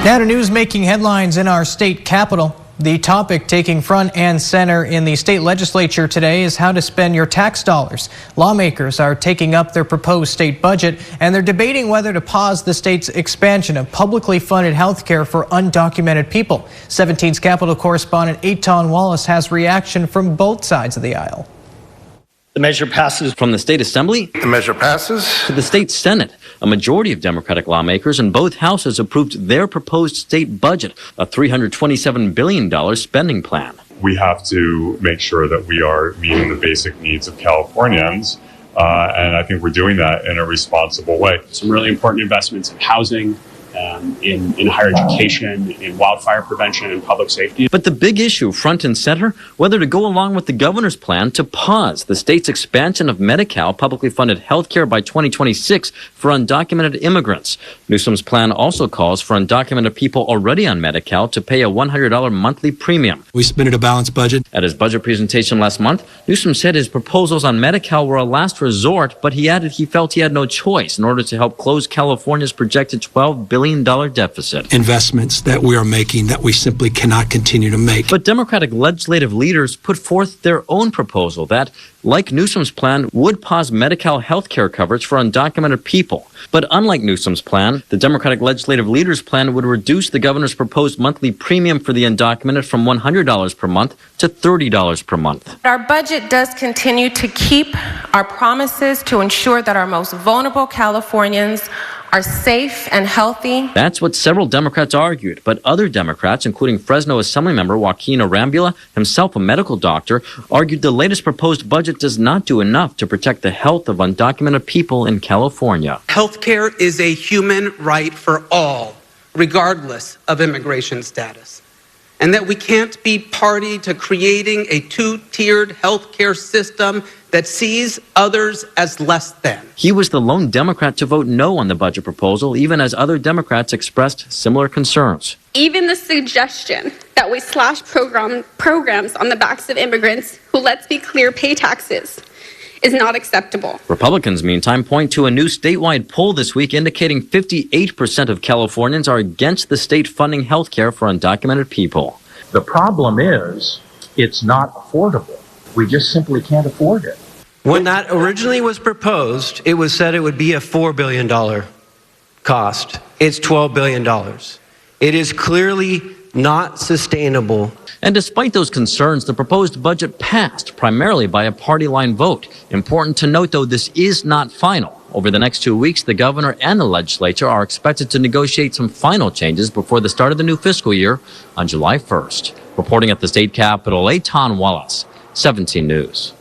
Now to news making headlines in our state capital. The topic taking front and center in the state legislature today is how to spend your tax dollars. Lawmakers are taking up their proposed state budget, and they're debating whether to pause the state's expansion of publicly funded health care for undocumented people. 17's Capitol correspondent Eitan Wallace has reaction from both sides of the aisle. The measure passes from the state assembly. The measure passes to the state senate. A majority of Democratic lawmakers in both houses approved their proposed state budget, a $327 billion spending plan. We have to make sure that we are meeting the basic needs of Californians, and I think we're doing that in a responsible way. Some really important investments in housing, in higher education, in wildfire prevention and public safety. But the big issue front and center, whether to go along with the governor's plan to pause the state's expansion of Medi-Cal publicly funded health care by 2026 for undocumented immigrants. Newsom's plan also calls for undocumented people already on Medi-Cal to pay a $100 monthly premium. We submitted a balanced budget. At his budget presentation last month, Newsom said his proposals on Medi-Cal were a last resort, but he added he felt he had no choice in order to help close California's projected $12 billion deficit. Investments that we are making that we simply cannot continue to make. But Democratic legislative leaders put forth their own proposal that, like Newsom's plan, would pause Medi-Cal health care coverage for undocumented people. But unlike Newsom's plan, the Democratic legislative leaders' plan would reduce the governor's proposed monthly premium for the undocumented from $100 per month to $30 per month. Our budget does continue to keep our promises to ensure that our most vulnerable Californians are safe and healthy. That's what several Democrats argued, but other Democrats, including Fresno Assemblymember Joaquin Arambula, himself a medical doctor, argued the latest proposed budget does not do enough to protect the health of undocumented people in California. Healthcare is a human right for all, regardless of immigration status, and that we can't be party to creating a two-tiered healthcare system that sees others as less than. He was the lone Democrat to vote no on the budget proposal, even as other Democrats expressed similar concerns. Even the suggestion that we slash programs on the backs of immigrants who, let's be clear, pay taxes is not acceptable. Republicans, meantime, point to a new statewide poll this week indicating 58% of Californians are against the state funding health care for undocumented people. The problem is it's not affordable. We just simply can't afford it. When that originally was proposed, it was said it would be a $4 billion cost. It's $12 billion. It is clearly not sustainable. And despite those concerns, the proposed budget passed primarily by a party line vote. Important to note, though, this is not final. Over the next 2 weeks, the governor and the legislature are expected to negotiate some final changes before the start of the new fiscal year on July 1st. Reporting at the state capitol, Eitan Wallace, 17 News.